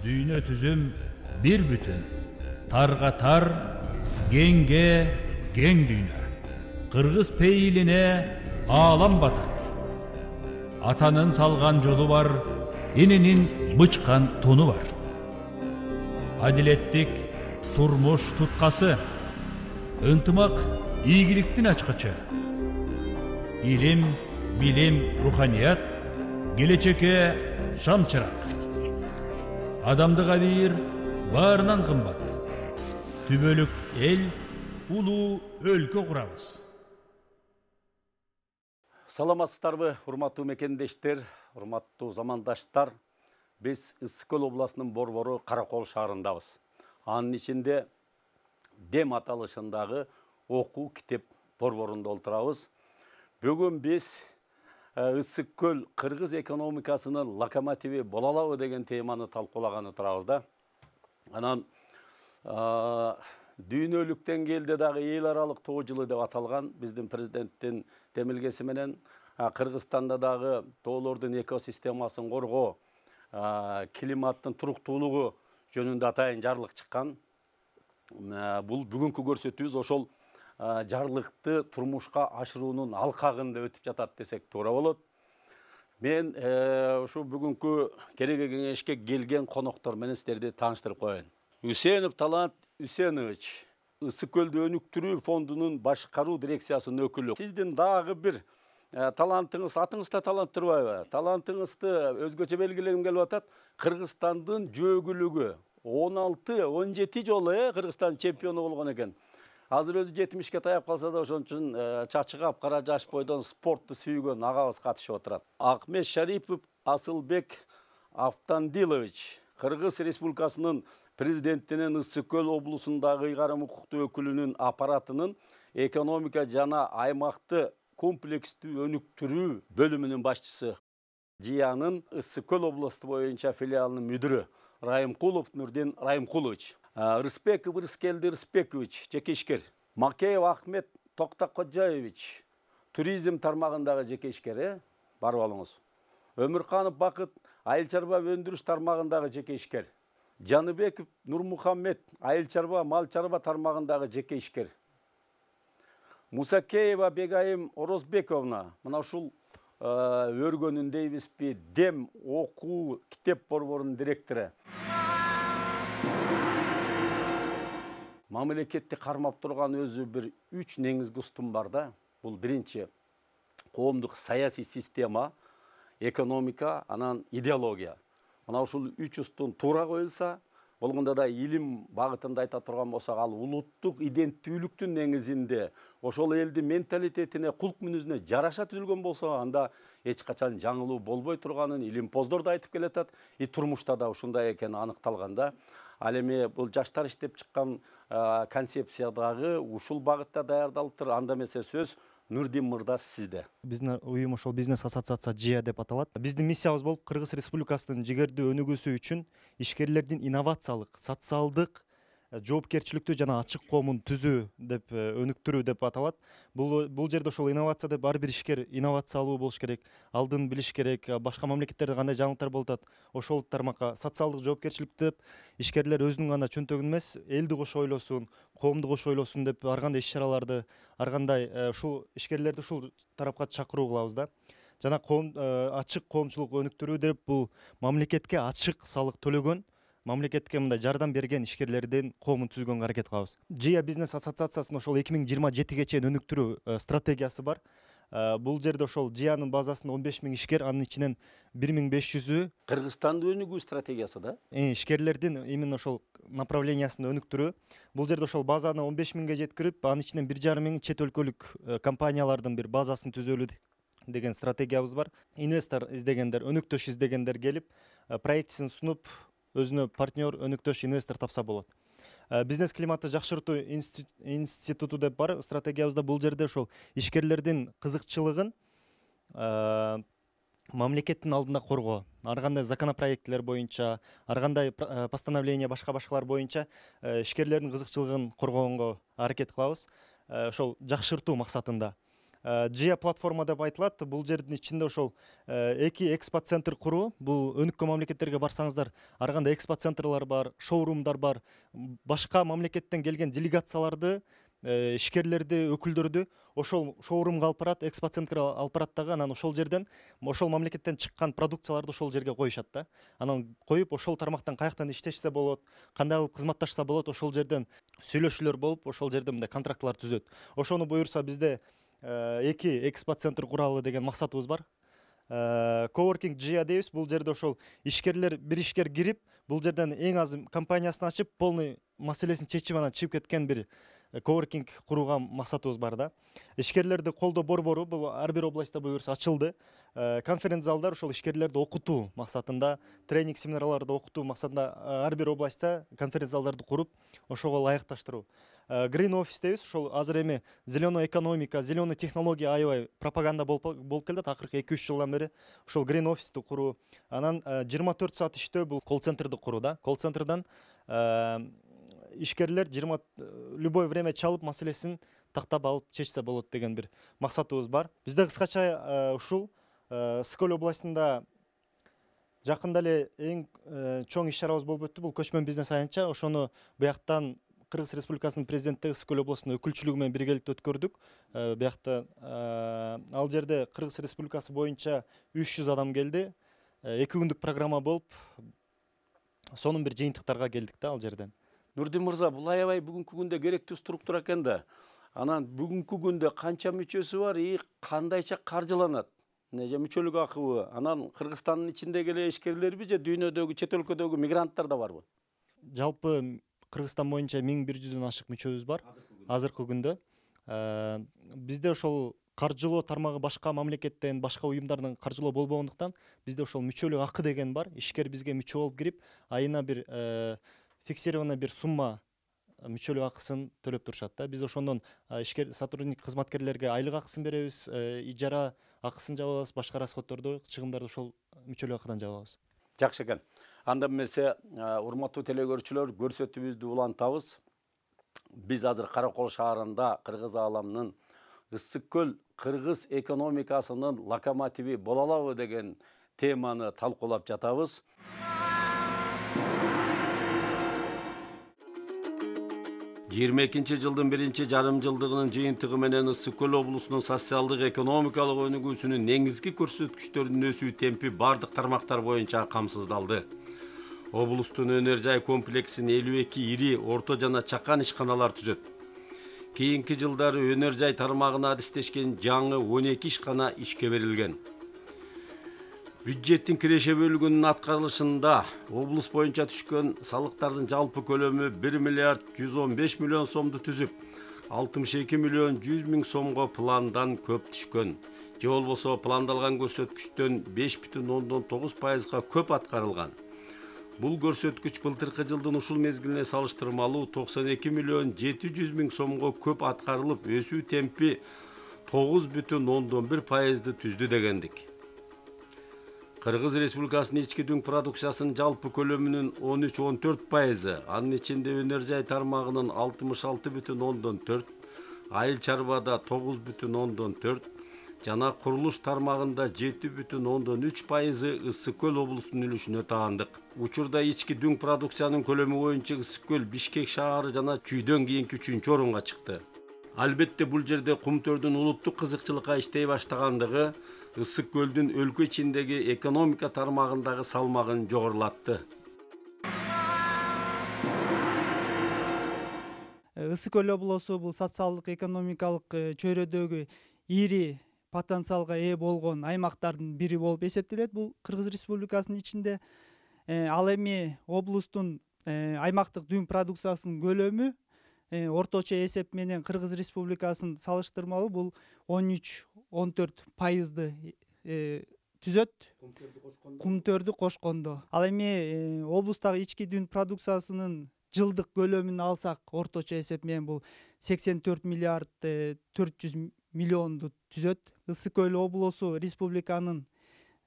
Düğüne tüzüm bir bütün. Targa tar, genge gen düğüne. Kırgız peyiline ağlam batar. Atanın salgan jolu var, ininin bıçkan tonu var. Adilettik turmuş tutkası, ıntımak iyigiliktin açkıçı. İlim, bilim, ruhaniyat, geleceke şam çırak. Adamdığa bir barынан kımbat. Tübölük el, ulu өлkө kurabız. Саламатсыздарбы, урматтуу мекендештер, урматтуу замандаштар. Биз Ысык Көл областынын Борбору Каракол шаарындабыз. Анын ичинде Дем аталышындагы окуу китеп борборунда олтурабыз. Бүгүн биз Ысык Көл кыргыз экономикасынын локомотиви боло алабы деген теманы талкуулаганы турабыз да. Анан дүйнөлүктөн келди дагы эл аралык тоо жылы деп аталган биздин президенттин темилгеси менен Кыргызстанда дагы тоолордун экосистемасын коргоо, климаттын туруктуулугу жөнүндө атайын жарлык чыккан. Бул бүгүнкү көрсөтүүбүз ошол жарлыкты турмушка ашыруунун алкагында өтүп жатат десек туура болот. Мен ушу бүгүнкү кереге кеңешке келген коноктор менен сиздерди тааныштырып коеюн. Үсенов Талант Үсенович, Ысык Көлдү өнүктүрүү фондунун башкаруу дирекциясынын өкүлү. Сиздин дагы бир талантыңыз, атыңызда талант турбайбы? Талантыңызды өзгөчө белгилегим келип атат. Кыргызстандын жөөгүлүгү 16-17 жолу Кыргызстан чемпиону болгон экен. Азыр өзү 70ке таяп калса да ошон үчүн чачыгап кара жаш бойдон спортту сүйгөн агабыз катышып отурат. Ахмет Шарипов Асылбек Автандилович, Кыргыз Республикасынын президентинин Ысык Көл облусундагы ыйгарым укуктуу өкүлүнүн аппаратынын экономика жана аймакты комплекстүү өнүктүрүү бөлүмүнүн башчысы. ЖИАнын Ысык Көл областу боюнча филиалынын мүдүрү Райымкулов Нурдин Райымкулович. Рыспеков Рыскелди Рыспекович, жеке ишкер. Макеев Ахмет Токтакожаевич, туризм тармагындагы жеке ишкер, барып алыңыз. Өмүрканов Бакыт айыл чарба өндүрүш тармагындагы жеке ишкер. Жаныбеков Нурмухаммед айыл чарба мал чарба тармагындагы жеке ишкер. Мусакеева Бегайым Орозбековна, мына ушул өргөнүн дейбизби Дем окуу китеп борборунун директору. Мамлекетти кармап турган өзү бир 3 негизги устун бар да. Бул биринчи коомдук саясий система, экономика, анан идеология. Мына ушул 3 устун туура коюлса, болгондо да илим багытында айта турган болсок, ал улуттук иденттүүлүктүн негизинде ошол элдин менталитетине, кулк мүнөзүнө жараша түзүлгөн болсо, анда эч качан жаңылуу болбой турганын илимпоздор да айтып келатат. Турмушта да ушундай экени аныкталганда, ал эми бул жаштар иштеп чыккан концепциядагы ушул багытта даярдалыптыр. Анда эмесе сөз Нурдин мырза сизде. Биздин уюм ошол бизнес ассоциация ЖИА деп аталат. Биздин миссиябыз болуп Кыргыз Республикасынын жигердүү өнүгүүсү үчүн ишкерлердин инновациялык, социалдык жоопкерчиликтүү жана ачык коомун түзүү деп өнүктүрүү деп аталат. Бул жерде ошол инновация деп ар бир ишкер инновациялуу болуш керек, алдын билиш керек, башка мамлекеттерде кандай жаңылыктар болуп атат, ошол тармакка социалдык жоопкерчилик деп ишкерлер өзүнүн гана чөнтөгүн эмес, элди кошо ойлосун, коомду кошо ойлосун деп ар кандай иш-чараларды, ар кандай ушул ишкерлерди ушул тарапка чакыруу кылабыз да. Жана ачык коомчулук өнүктүрүү деп бул мамлекетке ачык салык төлөгөн, мамлекетке мындай жардам берген ишкерлердин коомун түзгөнгө аракет кылабыз. ЖИА бизнес ассоциациясынын ошол 2027ге чейин өнүктүрүү стратегиясы бар. Бул жерде ошол ЖИАнын базасында 15.000 ишкер, анын ичинен 1.500-ü Кыргызстандын өнүгүү стратегиясы да. Ишкерлердин именно ошол направлениясында өнүктүрүү. Бул жерде ошол базаны 15.000ге жеткирип, анын ичинен 1,5 чет өлкөлүк компаниялардын бир базасын түзөлүү деген стратегиябыз бар. Инвестор издегендер, өнүктөш издегендер келип, проектисин сунуп, өзүнө партнер, өнүктөш, инвестор тапса болот. Бизнес климатты жакшыртуу институту деп бар стратегиябызда. Бул жерде ошол ишкерлердин кызыкчылыгын мамлекеттин алдында коргоо, ар кандай законопроекттер боюнча, ар кандай постановление башкалар боюнча ишкерлердин кызыкчылыгын коргоонго аракет кылабыз. Ошол жакшыртуу максатында. JIA платформа деп айтылат. Бул жердин ичинде ошол эки экспо центр куруу. Бул өнүккөн мамлекеттерге барсаңыздар, ар кандай экспо центрлар бар, шоурумдар бар. Башка мамлекеттен келген делегацияларды, ишкерлерди, өкүлдөрдү ошол шоурумга алып барат, экспо центрге алып барат дагы, анан ошол жерден ошол мамлекеттен чыккан продукцияларды ошол жерге коюшат да. Анан коюп, ошол тармактан каяктан иштешсе болот, кандай кылып кызматташса болот, ошол жерден сүйлөшүүлөр болуп, ошол жерден мындай контрактлар түзөт. Ошону буюрса bizde эки экспо центр куралы деген максатыбыз бар. Coworking JIA дейбиз. Бул жерде ошол ишкерлер, бир ишкер кирип, бул жерден эң аз компаниясын ачып, полный маселесин чечип анан чыгып кеткен бир coworking курууга максатыбыз бар да. Ишкерлерди колдоо борбору бул ар бир областта буюрса ачылды. Конференц залдар ошол ишкерлерди окутуу максатында, тренинг семинарларды окутуу максатында ар бир областта конференц залдарды куруп, ошого ылайыкташтыруу. Green Office дейбиз. Ошол азыр эми зеленый экономика, зеленый технология аябай пропаганда болуп келет акыркы 2-3 жылдан бери. Ошол Green Office'ти куруу, анан 24 саат иштөө бул колл-центрди куруу да. Колл-центрдан ишкерлер любой время чалып маселесин тактап алып чечсе болот деген бир максатыбыз бар. Бизде кыскача ушул Сколь областында жакында эле эң чоң иш-чарабыз болуп өттү. Бул көчмөн бизнес аянтча. Ошону буяктан Кыргыз Республикасынын президенттиги Сколь областынын өкүлчүлүгү менен биргеликте өткөрдүк. Буякта ал жерде Кыргыз Республикасы боюнча 300 адам келди. 2 күндүк программа болуп, сонун бир жыйынтыктарга келдик да ал жерден. Нурдин мырза, бул аябай бүгүнкү күндө керектүү структура экен да. Анан бүгүнкү күндө канча мүчөсү бар и кандайча каржыланат? Неже мүчөлүк акыбы? Анан Кыргызстандын ичиндеги эле ишкерлерби же дүйнөдөгү, чет өлкөдөгү мигранттар да барбы? Жалпы Кыргызстан боюнча 1100дөн ашык мүчөбүз бар азыркы күндө. Бизде ошол каржылоо тармагы башка мамлекеттен, башка уюмдардан каржылоо болбогондуктан, бизде ошол мүчөлүк акы деген бар. Ишкер бизге мүчө болуп кирип, айына бир фиксированный бир сумма мүчөлүк акысын төлөп турушат да. Биз ошондон ишкер сотрудник кызматкерлерге айлык акысын беребиз, ижара акысын жабабыз, башка расходдорду, чыгымдарды ошол мүчөлүк акыдан жабабыз. Жакшы экен. Анда эмесе, урматтуу телекөрүүчүлөр, көрсөтүүбүздү улантабыз. Биз азыр Каракол шаарында Кыргыз ааламынын Ысык көл Кыргыз экономикасынын локомотиви боло алабы деген теманы талкуулап жатабыз. 22 жылдын 1 жарым жылдыгынын жыйынтыгы менен Ысык көл облусунун социалдык экономикалык өнүгүүсүнүн негизги көрсөткүчтөрүнүн өсүү темпи бардык тармактар боюнча камсыздалды. Облустун өнөр жай комплексин 52 ири, орто жана чакан ишканалар түзөт. Кийинки жылдары өнөр жай тармагына адистешкен жаңы 12 ишкана ишке берилген. Бюджеттин киреше бөлүгүнүн аткарылышында облус боюнча түшкөн салыктардын жалпы көлөмү 1 миллиард 115 миллион сомду түзүп, 62 миллион 100 миң сомго пландан көп түшкөн. Же болбосо пландалган көрсөткүчтөн 5,9% көп аткарылган. Бул көрсөткүч былтыркы жылдын ушул мезгилине салыштырмалуу 92 миллион 700 миң сомго көп аткарылып, өсүү темпи 9,1%ды түздү дегендик. Кыргыз Республикасынын ички дүң продукциясынын жалпы көлөмүнүн 13-14%, анын ичинде өнөр жай тармагынын 66,4%, айыл чарбада 9,4%, жана курулуш тармагында 7,3% Ысык көл облусунун үлүшүнө таандык. Учурда ички дүң продукциянын көлөмү боюнча Ысык көл Бишкек шаары жана Чүйдөн кийинки 3-орунга чыкты. Албетте бул жерде кумтөрдүн улуттук кызыкчылыкка иштей баштагандыгы Ысык көлдүн өлкө ичиндеги экономика тармагындагы салмагын жогорулатты. Ысык көл облусу бул социалдык экономикалык чөйрөдөгү ири потенциалга ээ болгон аймактардын бири болуп эсептелет. Бул Кыргыз Республикасынын ичинде. Ал эми облустун аймактык дүң продукциясынын көлөмү орточо эсеп менен Кыргыз Республикасын салыштырмалуу бул 13-14%ды түзөт. Кумтөрдү кошкондо. Ал эми облустагы ички дүң продукциясынын жылдык көлөмүн алсак, орточо эсеп менен бул 84 миллиард 400 миллионду түзөт. Ысык көл облусу республиканын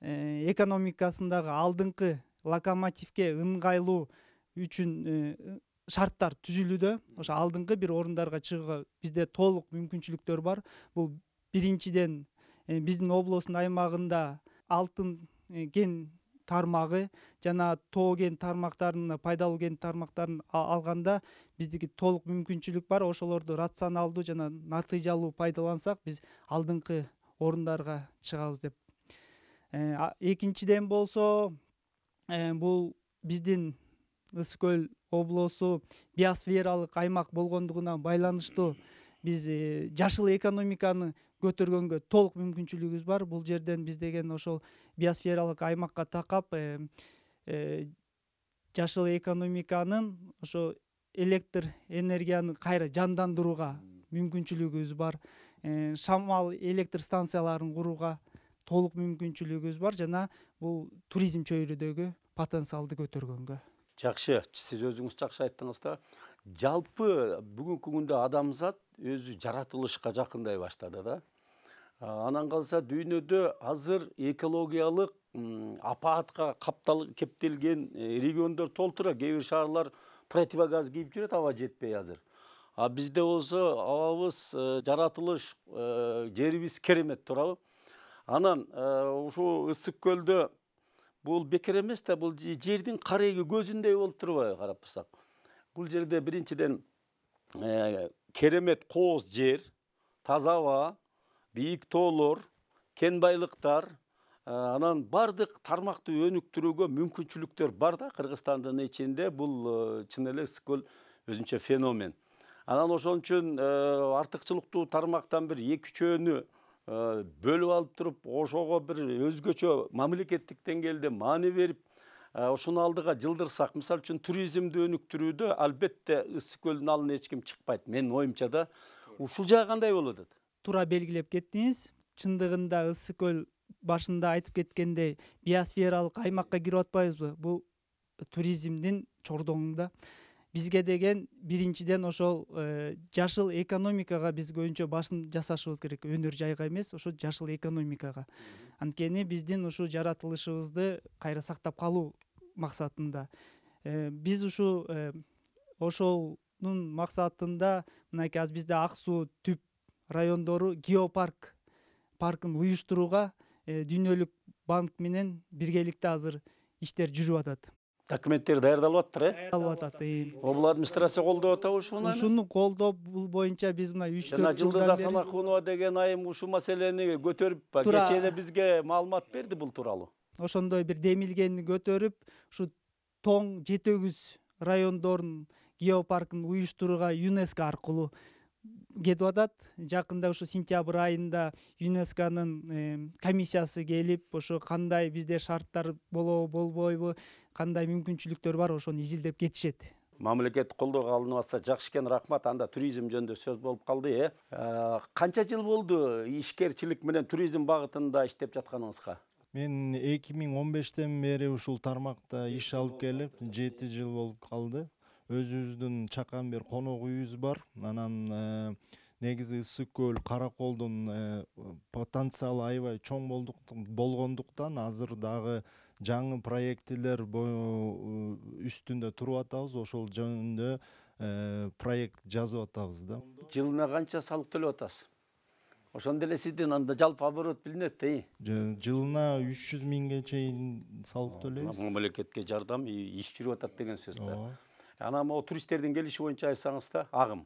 экономикасындагы алдыңкы локомотивке ыңгайлуу үчүн шарттар түзүлүүдө. Ошо алдыңкы бир орундарга чыгууга бизде толук мүмкүнчүлүктөр бар. Бул биринчиден биздин облустун аймагында алтын кен тармагы жана тоо кен тармактарын, пайдалуу кен тармактарын алганда биздики толук мүмкүнчүлүк бар. Ошолорду рационалдуу жана натыйжалуу пайдалансак, биз алдыңкы орундарга чыгабыз деп. Экинчиден болсо, бул биздин Ысык көл облусу биосфералык аймак болгондугуна байланыштуу биз жашыл экономиканы көтөргөнгө толук мүмкүнчүлүгүбүз бар. Бул жерден биз деген ошол биосфералык аймакка такап жашыл экономиканын ошо электр энергияны кайра жандандырууга мүмкүнчүлүгүбүз бар. Шамал электр станцияларын курууга толук мүмкүнчүлүгүбүз бар жана бул туризм чөйрөдөгү потенциалды көтөргөнгө. Жакшы, сиз өзүңүз жакшы айттыңыз да. Жалпы бүгүнкү күндө адамзат өзү жаратылышка жакындай баштады да. Анан калса дүйнөдө азыр экологиялык апаатка кептелген региондор толтура. Кээ бир шаарлар противогаз кийип жүрөт, аба жетпей азыр. Бизде болсо абабыз жаратылыш, жерибиз керемет турабы. Анан ушу Ысык көлдө бул бекер эмес да, бул жердин кареги көзүндөй болуп турбайбы карап турсак. Бул жерде биринчиден керемет кооз жер, таза аба, бийик тоолор, кен байлыктар, анан бардык тармакты өнүктүрүүгө мүмкүнчүлүктөр бар да. Кыргызстандын ичинде бул чын эле Ысык көл өзүнчө феномен. Анан ошон үчүн артыкчылыктуу тармактан бир 2-3 бөлүп алып туруп, ошого бир өзгөчө мамлекеттик деңгээлде маани берип, ошону алдыга жылдырсак, мисалы үчүн туризмди өнүктүрүүдө албетте Ысык көлдүн алдына эч ким чыкпайт. Менин оюмча да, ушул жагы кандай болуп атат? Туура белгилеп кеттиңиз. Чындыгында Ысык көл башында айтып кеткендей биосфералык аймакка кирип атпайбызбы? Бул туризмдин чордоңунда. Бизге деген биринчиден ошол жашыл экономикага биз көбүнчө башын жасашыбыз керек. Өнөр жайга эмес, ошо жашыл экономикага. Анткени биздин ушу жаратылышыбызды кайра сактап калуу максатында. Биз ушу ошонун максатында мынакей азыр бизде Ак суу түп райондору геопарк паркын уюштурууга Дүйнөлүк банк менен биргеликте азыр иштер жүрүп атат. Документтер даярдалып атыр, Алып атат. Обул администрация колдоп атабы ушуну? Ушуну колдоп, бул боюнча биз мына 3-4 жана Жылдыз Асанакунова деген айым ушу маселени көтөрүп, кечээ эле бизге маалымат берди бул тууралуу. Ошондой бир демилгени көтөрүп, ушу тоң 7 райондорун геопаркын уюштурууга ЮНЕСКО аркылуу кетип атат. Жакында ушу сентябрь айында ЮНЕСКОнун комиссиясы келип, ошо кандай бизде шарттар болобу, болбойбу, кандай мүмкүнчүлүктөр бар, ошону изилдеп кетишет. Мамлекет колдоого алынып атса жакшы экен, рахмат. Анда туризм жөнүндө сөз болуп калды. Канча жыл болду ишкерчилик менен туризм багытында иштеп жатканыңызга? Мен 2015-тен бери ушул тармакта иш алып келип, 7 жыл болуп калды. Өзүбүздүн чакан бир конок үйүбүз бар. Анан негизи Ысык көл Караколдун потенциалы аябай чоң болгондуктан азыр дагы жаңы проектилер үстүндө туруп атабыз. Ошол жөнүндө проект жазып атабыз да. Жылына канча салык төлөп атасыз? Ошондо эле сиздин анда жалпы оборот билинет, Жылына 300 миңге чейин салык төлөйбүз. Мамлекетке жардам, иш жүрүп атат деген сөз да. Анан могу туристтердин келиши боюнча айтсаңыз да, агым.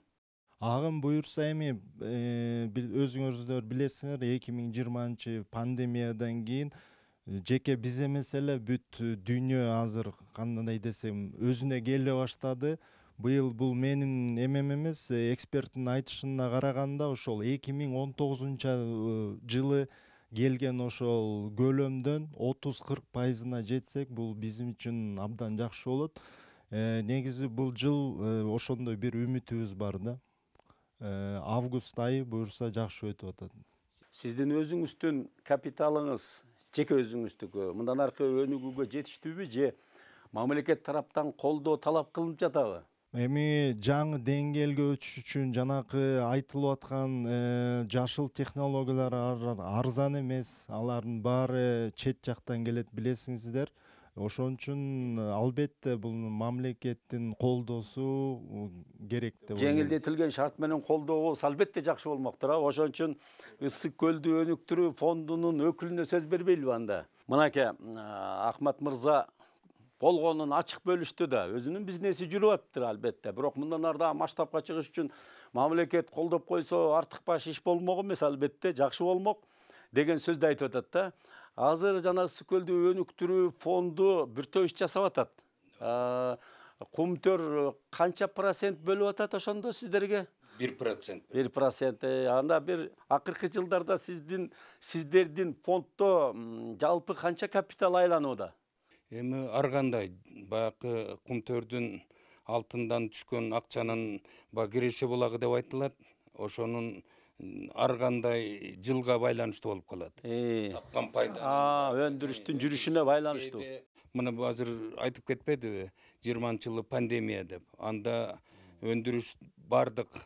Агым буюрса эми өзүңүздөр билесиңер, 2020 пандемиядан кийин жеке биз эмес эле бүт дүйнө азыр кандай десем өзүнө келе баштады. Быйыл бул менин эмем эмес, эксперттин айтышына караганда ошол 2019 жылы келген ошол көлөмдөн 30-40% жетсек, бул биздин үчүн абдан жакшы болот. Негизи бул жыл ошондой бир үмүтүбүз бар да. Август айы буюрса жакшы өтүп атат. Сиздин өзүңүздүн капиталыңыз, жеке өзүңүздүкү мындан аркы өнүгүүгө жетиштүүбү же мамлекет тараптан колдоо талап кылынып жатабы? Эми жаңы деңгээлге өтүш үчүн жанакы айтылып аткан жашыл технологиялар арзан эмес, алардын баары чет жактан келет билесиңиздер. Ошон үчүн албетте бул мамлекеттин колдоосу керек деп ойлойм. Жеңилдетилген шарт менен колдообуз албетте жакшы болмоктур. Ошон үчүн Ысык көлдү өнүктүрүү фондунун өкүлүнө сөз бербейлиби анда? Мынакей Ахмат мырза болгонун ачык бөлүштү да, өзүнүн бизнеси жүрүп атыптыр албетте. Бирок мындан ары да масштабка чыгыш үчүн мамлекет колдоп койсо артык баш иш болмок эмес, албетте жакшы болмок деген сөздү айтып атат да. Азыр жана Ысык көлдү өнүктүрүү фонду бир топ иш жасап атат. Кумтөр канча процент бөлүп атат ошондо сиздерге? 1%. 1%. Анда бир акыркы жылдарда сиздердин фонддо жалпы канча капитал айланууда? Эми ар кандай баягы кумтөрдүн алтындан түшкөн акчанын киреше булагы деп айтылат. Ошонун ар кандай жылга байланыштуу болуп калат. Тапкан пайда. Өндүрүштүн жүрүшүнө байланыштуу. Мына азыр айтып кетпедиби? 20-жылы пандемия деп. Анда өндүрүш бардык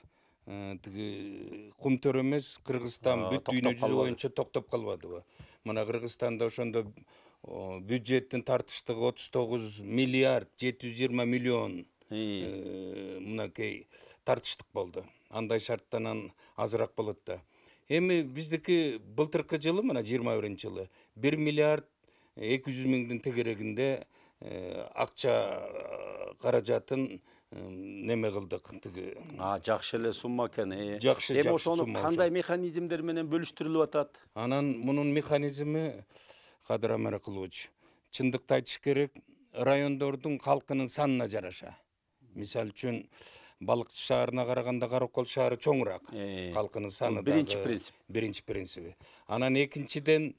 кумтөр эмес, Кыргызстан бүт дүйнө жүзү боюнча токтоп калбадыбы? Мына Кыргызстанда ошондо бюджеттин тартыштыгы 39 миллиард 720 миллион мынакей тартыштык болду. Андай шарттан азыраак болот да. Эми биздики былтыркы жылы, мына 21-жылы 1 миллиард 200 миңдин тегерегинде акча каражатын неме кылдык. Жакшы эле сумма экен. Эми ошону кандай механизмдер менен бөлүштүрүлүп атат? Анан мунун механизми, Кадыр Амаракулович, чындыкты айтыш керек, райондордун калкынын санына жараша. Мисалы үчүн Балыкчы шаарына караганда Каракол шаары чоңураак. Калкынын саны биринчи принцип. Биринчи принциби. Анан экинчиден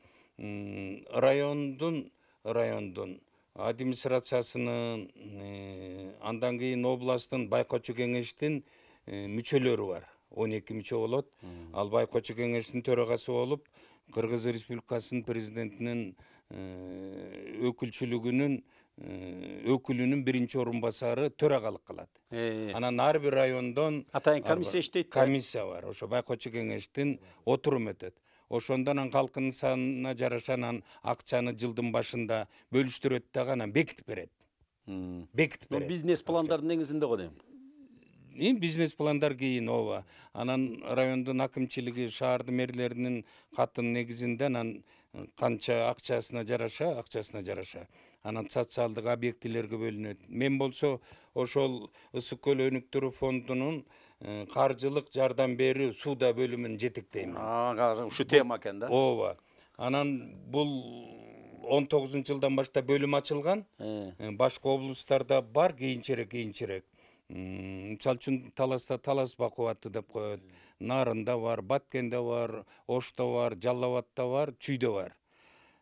райондун администрациясынын, андан кийин областтын байкоочу кеңештин мүчөлөрү бар. 12 мүчө болот. Ал байкоочу кеңештин төрагасы болуп, Кыргыз Республикасынын президентинин өкүлүнүн биринчи орун басары төрагалык кылат. Анан ар бир райондон атайын комиссия иштейт. Комиссия бар. Ошо байкоочу кеңештин отуруму өтөт. Ошондон калкынын санына жараша акчаны жылдын башында бөлүштүрөт дагы анан бекитип берет. Бизнес пландардын негизинде го дейм. Бизнес пландар кийин ооба. Анан райондун акимчилиги, шаардын мэрлеринин катын негизинде анан канча акчасына жараша анан социалдык объектилерге бөлүнөт. Мен болсо ошол Ысык көл өнүктүрүү фондунун каржылык жардам берүү сууда бөлүмүн жетектейм. Ушу тема экен да. Ооба. Анан бул 19-жылдан баштап бөлүм ачылган. Башка облустарда бар, кийинчерээк. Мисалы үчүн Таласта Талас бакубаты деп коет. Нарында бар, Баткенде бар, Ошто бар, Жалал Абадта бар, Чүйдө бар.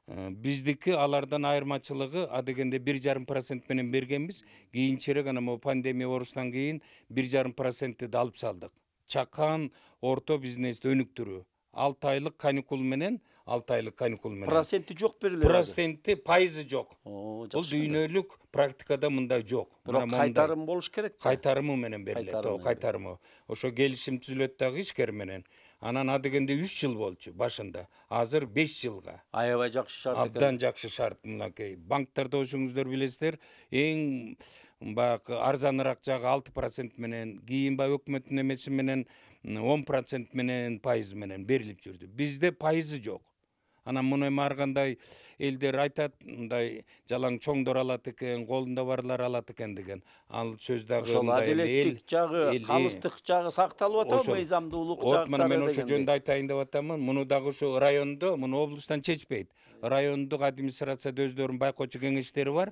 Биздики алардан айырмачылыгы адегенде 1,5% менен бергенбиз. Кийинчерээк анан пандемия оорусунан кийин 1,5%ди алып салдык. Чакан орто бизнести өнүктүрүү. 6 айлык каникул менен. Проценти жок берилет. Проценти, пайызы жок. Бул дүйнөлүк практикада мындай жок. Бирок кайтарым болуш керек. Кайтарымы менен берилет. Кайтарымы. Ошо келишим түзүлөт дагы ишкер менен. Анан адегенде 3 жыл болчу башында. Азыр 5 жылга. Аябай жакшы шарт экен. Абдан жакшы шарт мынакей. Банктарда болсоңуздар билесиздер, эң баягы арзаныраак жагы 6% менен, кийин өкмөттүн эмеси менен 10% менен, пайыз менен берилип жүрдү. Бизде пайызы жок. Анан муну ар кандай элдер айтат, мындай жалаң чоңдор алат экен, колунда барлар алат экен деген. Ал сөз дагы ошол адилеттик жагы, калыстык жагы сакталып атабы, мыйзамдуулук жактары деген. Мен ошо жөндө айтайын деп атамын. Муну дагы ошо райондо, муну облустан чечпейт. Райондук администрацияда өздөрүнүн байкоочу кеңештери бар.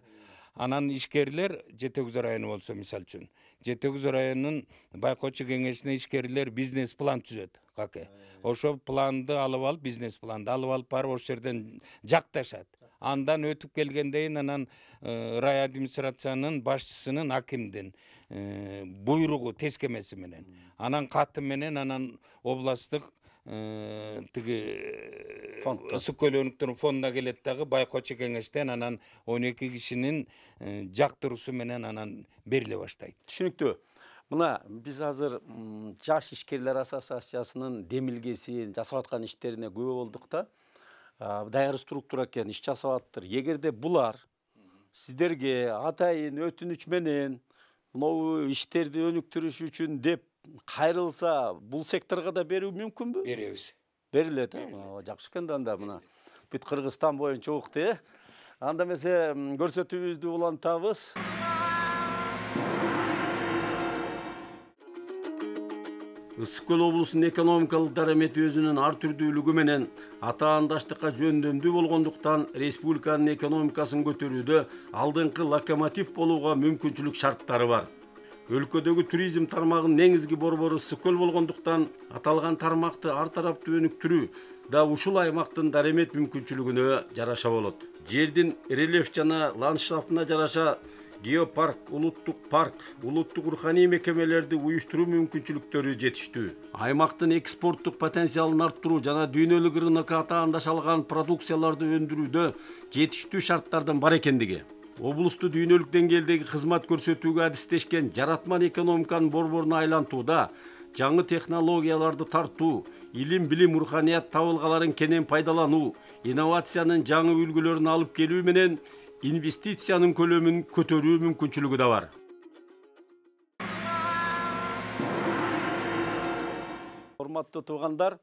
Анан ишкерлер Жети Өгүз району болсо мисалы үчүн. Жети Өгүз районунун байкоочу кеңешине ишкерлер бизнес план түзөт. Ошо планды алып алып, бизнес планды алып алып барып ошол жерден жакташат. Андан өтүп келгенден анан рай администрациянын башчысынын, акимдин буйругу тескемеси менен, анан каты менен анан областтык тиги Фонддон. ысык көйлөнүктөрдүн фондуна келет дагы байкоочу кеңештен анан 12 кишинин жактыруусу менен анан бериле баштайт. Түшүнүктүү. Мына биз азыр жаш ишкерлер ассоциациясынын демилгесин жасап аткан иштерине күбө болдук да. Даяр структура экен, иш жасап атыптыр. Эгерде булар сиздерге атайын өтүнүч менен мынау иштерди өнүктүрүш үчүн деп кайрылса, бул секторго да берүү мүмкүнбү? Беребиз. Берилет, жакшы экен да анда мына. Бүт Кыргызстан боюнча укту, Анда эмесе көрсөтүүбүздү улантабыз. Ысык Көл облусунун экономикалык дарамети өзүнүн ар түрдүүлүгү менен атаандаштыкка жөндөмдүү болгондуктан республиканын экономикасын көтөрүүдө алдыңкы локомотив болууга мүмкүнчүлүк шарттары бар. Өлкөдөгү туризм тармагынын негизги борбору Ысык Көл болгондуктан аталган тармакты ар тараптуу өнүктүрүү да ушул аймактын дарамет мүмкүнчүлүгүнө жараша болот. Жердин рельеф жана ландшафтына жараша геопарк, улуттук парк, улуттук руханий мекемелерди уюштуруу мүмкүнчүлүктөрү жетиштүү. Аймактын экспорттук потенциалын арттыруу жана дүйнөлүк рынокко атаандашалган продукцияларды өндүрүүдө жетиштүү шарттардын бар экендиги. Облусту дүйнөлүк деңгээлдеги кызмат көрсөтүүгө адистешкен жаратман экономиканын борборуна айлантууда жаңы технологияларды тартуу, илим-билим руханият табылгаларын кенен пайдалануу, инновациянын жаңы үлгүлөрүн алып келүү менен инвестициянын көлөмүн көтөрүү мүмкүнчүлүгү да бар. Урматтуу туугандар,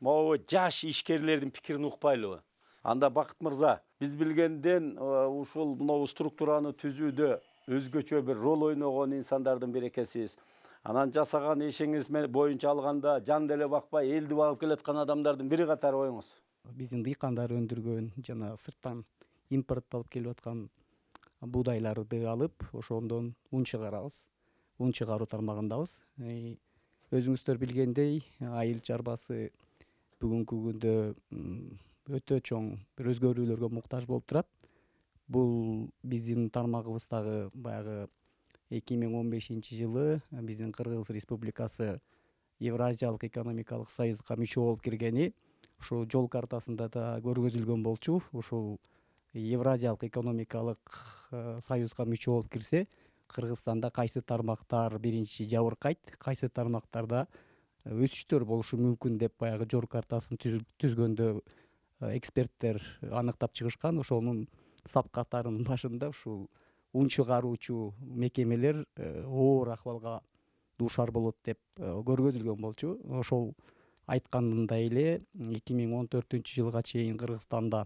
могу жаш ишкерлердин пикирин укпайлыбы? Анда Бакыт мырза, биз билгенден ушул мынау структураны түзүүдө өзгөчө бир рол ойногон инсандардын бири экенсиз. Анан жасаган ишиңиз боюнча алганда жан деле бакпай элди багып келаткан адамдардын бири катары оюңуз. Биздин дыйкандар өндүргөн жана сырттан импортталып келип аткан буудайларды алып, ошондон ун чыгарабыз. Ун чыгаруу тармагындабыз. Өзүңүздөр билгендей, айыл чарбасы бүгүнкү күндө өтө чоң бир өзгөрүүлөргө муктаж болуп турат. Бул биздин тармагыбыздагы баягы 2015-жылы биздин Кыргыз Республикасы Евразиялык экономикалык союзга мүчө болуп киргени ушул жол картасында да көргөзүлгөн болчу. Ушул Евразиялык экономикалык союзга мүчө болуп кирсе, Кыргызстанда кайсы тармактар биринчи жабыркайт, кайсы тармактарда өсүштөр болушу мүмкүн деп баягы жол картасын түзгөндө эксперттер аныктап чыгышкан. Ошонун сап катарынын башында ушул ун чыгаруучу мекемелер оор акыбалга дуушар болот деп көргөзүлгөн болчу. Ошол айтканындай эле 2014-жылга чейин Кыргызстанда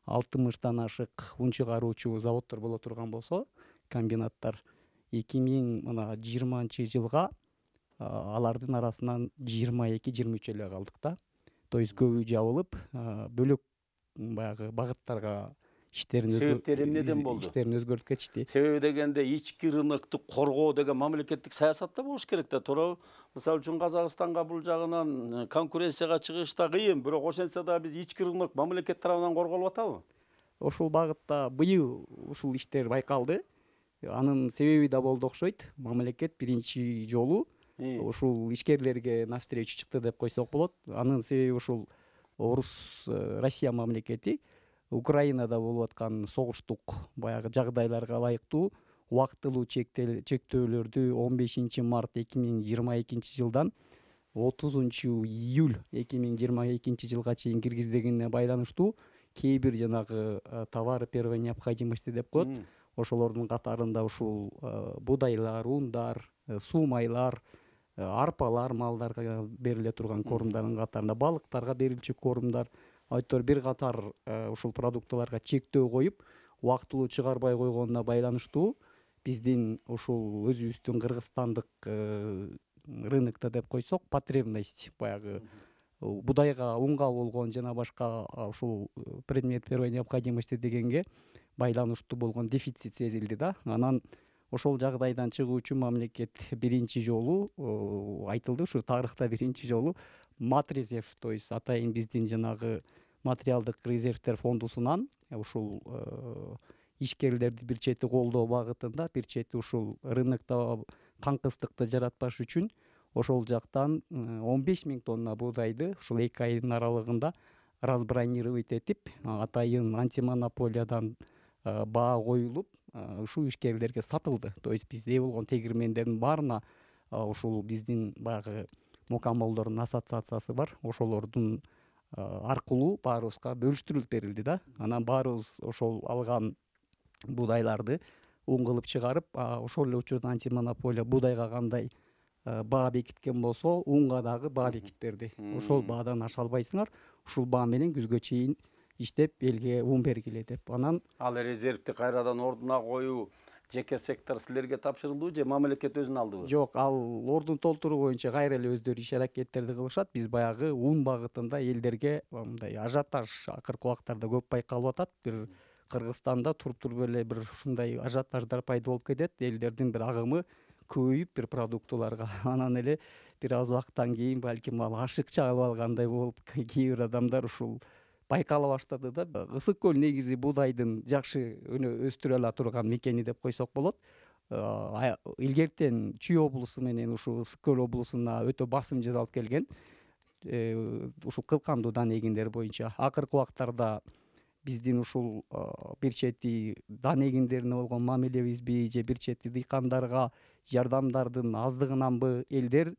60-тан ашык ун чыгаруучу заводдор боло турган болсо, комбинаттар 2020-жылга алардын арасынан 22-23 эле калдык да. То есть көбү жабылып, бөлөк баягы багыттарга Себептери эмнеден болду? Иштерин өзгөртүп кетишти. Себеби дегенде ички рынокты коргоо деген мамлекеттик саясатта болуш керек да, туурабы? Мисалы үчүн Казакстанга бул жагынан конкуренцияга чыгыш да кыйын, бирок ошентсе да биз ички рынок мамлекет тарабынан корголуп атабы? Ошол багытта быйыл ушул иштер байкалды. Анын себеби да болду окшойт. Мамлекет биринчи жолу ушул ишкерлерге навстречу чыкты деп койсок болот. Анын себеби ушул Россия мамлекети Украинада болуп аткан согуштук баягы жагдайларга ылайыктуу убактылуу чектөөлөрдү 15 март 2022-жылдан 30 июль 2022-жылга чейин киргиздигине байланыштуу кээ бир жанагы товары первой необходимости деп коет. Ошолордун катарында ушул буудайлар, ундар, суу майлар, арпалар малдарга бериле турган корумдардын катарында балыктарга берилчү корумдар, айтор бир катар ушул продуктыларга чектөө коюп, убактылуу чыгарбай койгонуна байланыштуу биздин ушул өзүбүздүн кыргызстандык рынокто деп койсок, потребность баягы буудайга, унга болгон жана башка ушул предмет первой необходимости дегенге байланыштуу болгон дефицит сезилди да. Анан ошол жагдайдан чыгуу үчүн мамлекет биринчи жолу айтылды, ушу тарыхта биринчи жолу матрезерв, то есть атайын биздин жанагы материалдык резервтер фондусунан ушул ишкерлерди бир чети колдоо багытында, бир чети ушул рынокто таңкыстыкты жаратпаш үчүн ошол жактан 15 000 тонна буудайды ушул 2 айдын аралыгында разбронировать этип, атайын антимонополиядан баа коюлуп, ушул ишкерлерге сатылды. То есть бизде болгон тегирмендердин баарына ушул биздин баягы мукаммалдардын ассоциациясы бар. Ошолордун аркылуу баарыбызга бөлүштүрүлүп берилди да. Анан баарыбыз ошол алган буудайларды ун кылып чыгарып, ошол эле учурда антимонополия буудайга кандай баа бекиткен болсо, унга дагы баа бекитип берди. Ошол баадан аша албайсыңар, ушул баа менен күзгө чейин иштеп элге ун бергиле деп. Анан ал резервди кайрадан ордуна коюу жеке сектор силерге тапшырылдыбы же мамлекет өзүнө алдыбы? Жок, ал ордун толтуруу боюнча кайра эле өздөрү иш аракеттерди кылышат. Биз баягы ун багытында элдерге мындай ажиотаж акыркы убактарда көп байкалып атат. Бир Кыргызстанда туруп эле бир ушундай ажиотаждар пайда болуп кетет. Элдердин бир агымы көбөйүп бир продуктыларга. Анан эле бир аз убакыттан кийин балким ал ашык чагылып алгандай болуп кээ бир адамдар ушул байкала баштады да. Ысык көл негизи буудайдын жакшы өстүрө ала турган мекени деп койсок болот. Илгертен Чүй облусу менен ушул Ысык көл облусуна өтө басым жасалып келген. Ушул кылкандуу дан эгиндер боюнча акыркы убактарда биздин ушул бир чети дан эгиндерине болгон мамилебизби же бир чети дыйкандарга жардамдардын аздыгынанбы элдер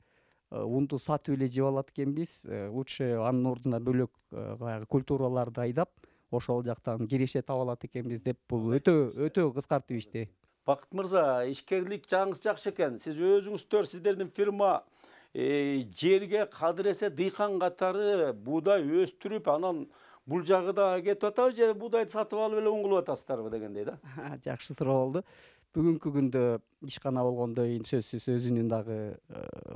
унту сатып эле жеп алат экенбиз. Лучше анын ордуна бөлөк баягы культураларды айдап, ошол жактан киреше таап алат экенбиз деп, бул өтө кыскартып ишти. Бакыт мырза, ишкерлик жагыңыз жакшы экен. Сиз өзүңүздөр, сиздердин фирма жерге кадыресе дыйкан катары буудай өстүрүп, анан бул жагы да кетип атабы же буудайды сатып алып эле ун кылып атасыздарбы дегендей да. Жакшы суроо болду. Бүгүнкү күндө ишкана болгондон кийин сөзсүз өзүнүн дагы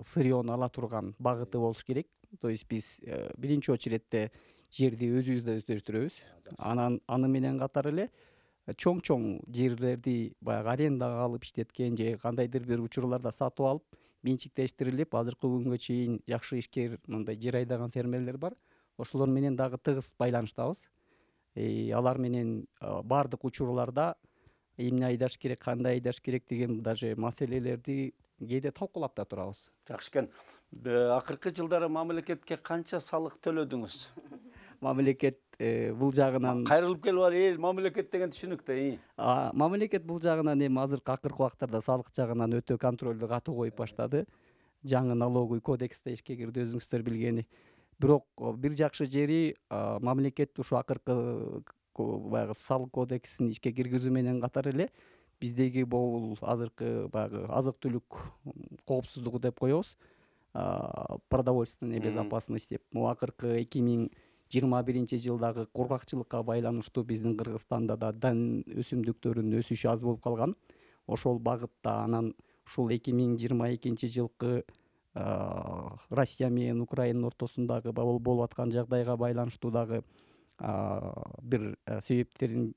сырьёну ала турган багыты болуш керек. То есть биз биринчи очередте жерди өзүбүз өстүрөбүз. Анан аны менен катар эле чоң жерлерди баягы арендага алып иштеткен же кандайдыр бир учурларда сатып алып, менчиктештирилип, азыркы күнгө чейин жакшы ишкер мындай жер айдаган фермерлер бар. Ошолор менен дагы тыгыз байланыштабыз. Алар менен бардык учурларда эмне айдаш керек, кандай айдаш керек деген даже маселелерди кээде талкуулап да турабыз. Жакшы экен. Акыркы жылдары мамлекетке канча салык төлөдүңүз? Мамлекет бул жагынан кайрылып келип бар эл мамлекет деген түшүнүктө. Мамлекет бул жагынан эми азыркы акыркы убактарда салык жагынан өтө контролду катуу коюп баштады. Жаңы налоговый кодексте ишке кирди, өзүңүздөр билгени. Бирок бир жакшы жери мамлекет ушу акыркы баягы салык кодексин ишке киргизүү менен катар эле биздеги бул азыркы баягы азык-түлүк коопсуздугу деп коебуз, продовольственная безопасность деп. Бул акыркы 2021 жылдагы кургакчылыкка байланыштуу биздин Кыргызстанда да дан өсүмдүктөрүнүн өсүшү аз болуп калган. Ошол багытта анан ушул 2022 жылкы Россия менен Украинанын ортосундагы болуп аткан жагдайга байланыштуу дагы бир себептерин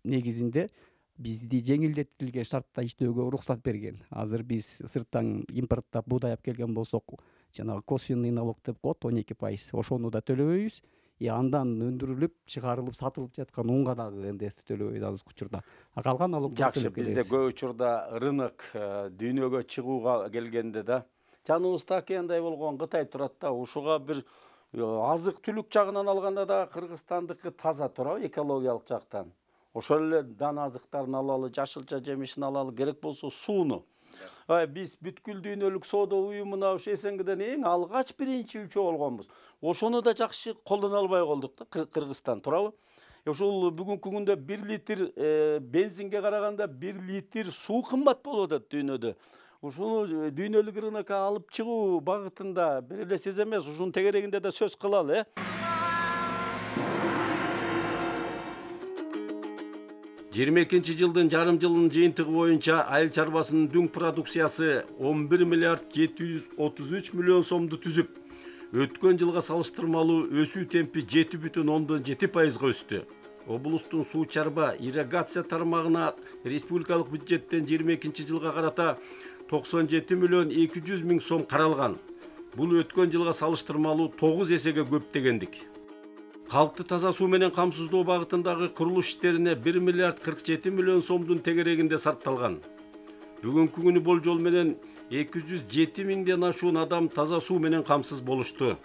негизинде бизди жеңилдетилген шартта иштөөгө уруксат берген. Азыр биз сырттан импорттап буудай алып келген болсок, жанагы косвенный налог деп коет 12%. Ошону да төлөбөйбүз. Андан өндүрүлүп, чыгарылып, сатылып жаткан унга дагы НДС төлөбөйбүз азыркы учурда. Калган налог жакшы, бизде көп учурда рынок дүйнөгө чыгууга келгенде да жаныбызда океандай болгон Кытай турат да, ушуга бир азык-түлүк жагынан алганда да Кыргызстандыкы таза турабы экологиялык жактан. Ошол эле дан азыктарын алалы, жашылча жемишин алалы, керек болсо сууну. Биз бүткүл дүйнөлүк соода уюмуна ушу СНГден эң алгач биринчи үчөө болгонбуз. Ошону да жакшы колдоно албай калдык да Кыргызстан турабы. Ошол бүгүнкү күндө 1 литр бензинге караганда 1 литр суу кымбат болуп атат дүйнөдө. Ушуну дүйнөлүк рынокко алып чыгуу багытында бир эле сиз эмес, ушунун тегерегинде да сөз кылалы. 22 жылдын жарым жылынын жыйынтыгы боюнча айыл чарбасынын дүң продукциясы 11 миллиард 733 миллион сомду түзүп, өткөн жылга салыштырмалуу өсүү темпи 7,7% өстү. Облустун суу чарба ирригация тармагына республикалык бюджеттен 22 жылга карата 97 миллион 200 миң сом каралган. Бул өткөн жылга салыштырмалуу 9 эсеге көп дегендик. Халкты таза суу менен камсыздоо багытындагы курулуш иштерине 1 миллиард 47 миллион сомдун тегерегинде сарпталган. Бүгүнкү күнү болжол менен 207 миңден ашуун адам таза суу менен камсыз болушту.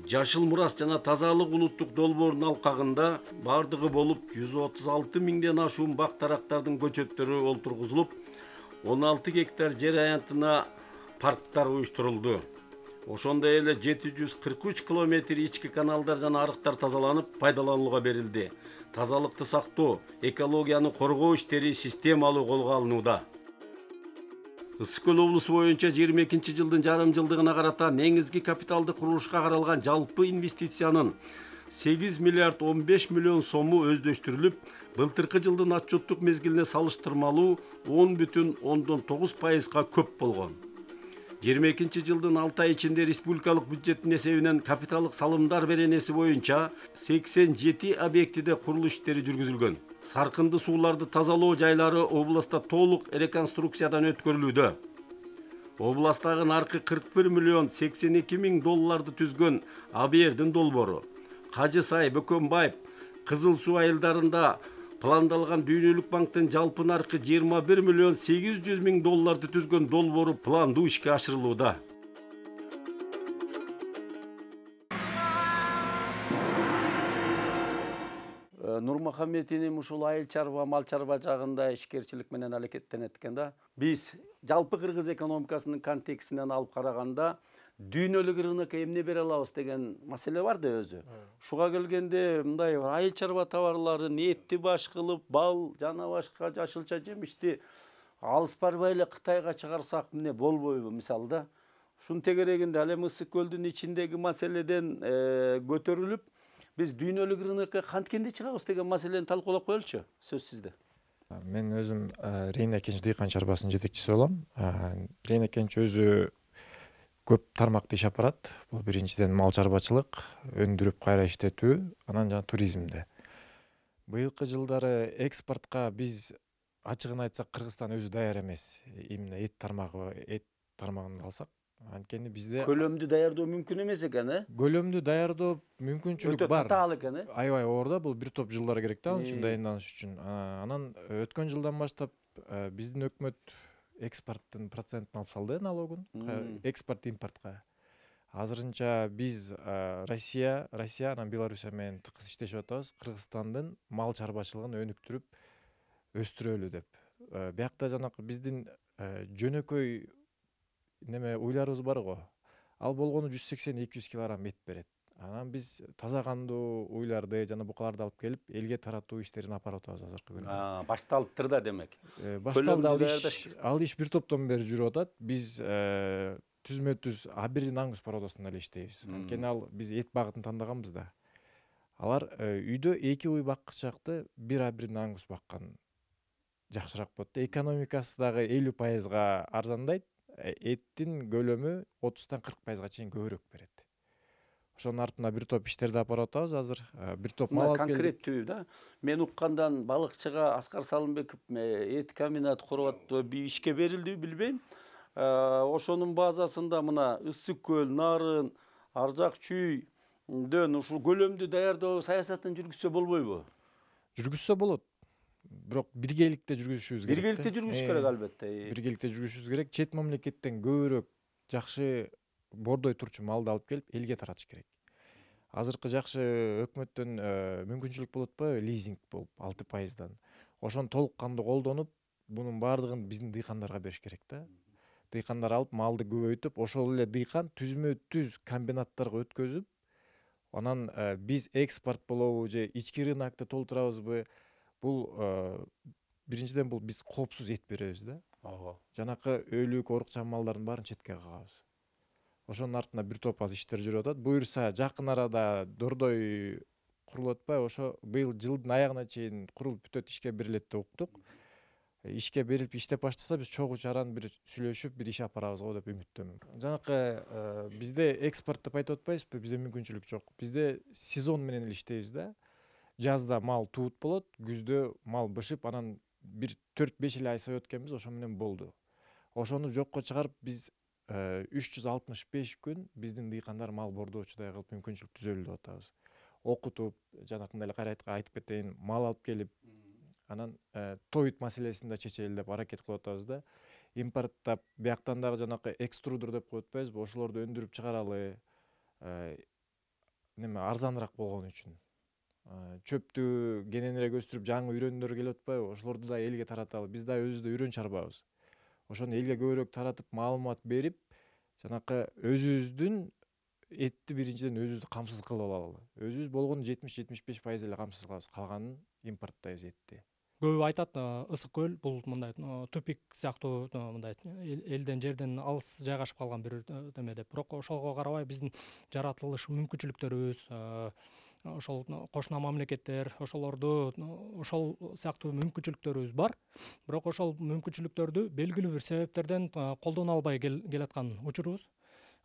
Жашыл Мурас жана тазалык улуттук долбоорунун алкагында бардыгы болуп 136 миңден ашуун бак тарактардын көчөттөрү олтургузулуп, 16 гектар жер аянтына парктар уюштурулду. Ошондой эле 743 километр ички каналдар жана арыктар тазаланып, пайдаланууга берилди. Тазалыкты сактоо, экологияны коргоо иштери системалуу колго алынууда. Ысык Көл облусу боюнча 22 жылдын жарым жылдыгына карата негизги капиталды курулушка каралган жалпы инвестициянын 8 миллиард 15 миллион сому өздөштүрүлүп, былтыркы жылдын отчеттук мезгилине салыштырмалуу 10,9%га көп болгон. 22 жылдын 6 ай ичинде республикалык бюджеттин эсебинен капиталдык салымдар беренеси боюнча 87 объектиде курулуш иштери жүргүзүлгөн. Саркынды сууларды тазалоо жайлары областа толук реконструкциядан өткөрүлүүдө. Областагы наркы 41 миллион 82 миң долларды түзгөн АБРдин долбоору, Кажы Сай, Бөкөнбаев, Кызыл Суу айылдарында пландалган Дүйнөлүк банктын жалпы наркы 21 миллион 800 миң долларды түзгөн долбоору пландуу ишке ашырылууда. Нурмухаммединин ушул айыл чарба, мал чарба жагында ишкерчилик менен аракеттенет экен да. Биз жалпы кыргыз экономикасынын контекстинен алып караганда дүйнөлүк рынокко эмне бере алабыз деген маселе бар да өзү. Шуга келгенде мындай айыл чарба товарларын этти баш кылып, бал жана башка жашылча жемишти алыс барбай эле Кытайга чыгарсак эмне болбойбу мисалда. Ушунун тегерегинде ал эми Ысык Көлдүн ичиндеги маселеден көтөрүлүп, биз дүйнөлүк рынокко канткенде чыгабыз деген маселени талкуулап коелучу. Сөз сизде. Мен өзүм Рейна Кенч дыйкан чарбасынын жетекчиси болом. Рейна Кенч өзү көп тармакты иш апарат. Бул биринчиден мал чарбачылык, өндүрүп кайра иштетүү, анан жана туризмде. Быйылкы жылдары экспортко биз ачыгын айтсак Кыргызстан өзү даяр эмес. Именно эт тармагын алсак, анткени бизде Көлөмдү даярдоо мүмкүн эмес экен, көлөмдү даярдоо мүмкүнчүлүк бар. Өтө татаал экен, Аябай оор да, бул бир топ жылдар керек да, анын үчүн дайынданыш үчүн. Анан өткөн жылдан баштап биздин өкмөт экспорттун процентин алып салды, налогун, экспорт импортко. Азырынча биз Россия анан Белоруссия менен тыкыз иштешип атабыз, Кыргызстандын мал чарбачылыгын өнүктүрүп өстүрөлү деп. Биякта жанакы биздин жөнөкөй неме уйларыбыз бар го. Ал болгону 180-200 килограмм эт берет. Анан биз таза кандуу уйларды жана букаларды алып келип, элге таратуу иштерин апарып атабыз азыркы күндө. Башталыптыр да демек. Башталды, ал иш бир топтон бери жүрүп атат. Биз түзмө-түз Абердин Ангус породасында эле иштейбиз. Анткени ал биз эт багытын тандаганбыз да. Алар үйдө 2 уй бакчакты бир Абердин Ангус баккан жакшыраак болот да. Экономикасы дагы 50%га арзандайт. Эттин көлөмү 30-40%га чейин көбүрөөк берет. Ошонун артында бир топ иштерди апарып атабыз азыр. Бир топ мал алып келдик. Конкреттүү да. Мен уккандан балыкчыга Аскар Салымбеков эт комбинаты куруп атып ишке берилди билбейм. Ошонун базасында мына Ысык Көл, Нарын, Аржак Чүйдөн ушул көлөмдү даярдоо саясатын жүргүзсө болбойбу? Жүргүзсө болот. Бирок биргеликте жүргүзүшүбүз керек. Биргеликте жүргүзүш керек албетте. Биргеликте жүргүзүшүбүз керек. Чет мамлекеттен көбүрөөк жакшы бордой турчу малды алып келип элге таратыш керек. Азыркы жакшы өкмөттөн мүмкүнчүлүк болуп атпайбы, лизинг болуп 6%дан. Ошону толук кандуу колдонуп, бунун баардыгын биздин дыйкандарга бериш керек да. Дыйкандар алып малды көбөйтүп, ошол эле дыйкан түзмө-түз комбинаттарга өткөзүп, анан биз экспорт болобу же ички рынокты толтурабызбы? Бул биринчиден бул биз коопсуз эт беребиз да. Жанакы өлүк, оорукчан малдардын баарын четке кагабыз. Ошонун артында бир топ аз иштер жүрүп атат. Буюрса жакын арада Дордой курулуп атпайбы? Ошо быйыл жылдын аягына чейин курулуп бүтөт, ишке берилет деп уктук. Ишке берилип иштеп баштаса биз чогуу чаран бир сүйлөшүп бир иш апарабыз го деп үмүттөмүн. Жанакы бизде экспорттоп айтып атпайбызбы? Бизде мүмкүнчүлүк жок. Бизде сезон менен эле иштейбиз да. Жазда мал туут болот, күздө мал бышып, анан бир 4-5 эле ай соет экенбиз, ошо менен болду. Ошону жокко чыгарып биз 365 күн биздин дыйкандар мал бордоочудай кылып мүмкүнчүлүк түзөлү деп атабыз. Окутуп, жанакындай эле кайра айтып кетейин, мал алып келип, анан тоют маселесин да чечели деп аракет кылып атабыз да. импорттап бияктан дагы жанакы экструдер деп коюп атпайбызбы, ошолорду өндүрүп чыгаралы неме арзаныраак болгон үчүн. Чөптү кененирээк өстүрүп жаңы үйрөндөр келип атпайбы, ошолорду да элге тараталы. Биз да өзүбүздө үйрөн чарбабыз. Ошону элге көбүрөөк таратып, маалымат берип, жанакы өзүбүздүн этти биринчиден өзүбүздү камсыз кылып алалы. Өзүбүз болгону 70-75% эле камсыз кылабыз, калганын импорттойбуз этти. Көбү айтат, ысык көл бул мындай тупик сыяктуу мындай элден жерден алыс жайгашып калган бир неме деп. Бирок ошого карабай биздин жаратылыш мүмкүнчүлүктөрүбүз, ошол кошуна мамлекеттер, ошолорду ошол сыяктуу мүмкүнчүлүктөрүбүз бар. Бирок ошол мүмкүнчүлүктөрдү белгилүү бир себептерден колдоно албай келаткан учурубуз.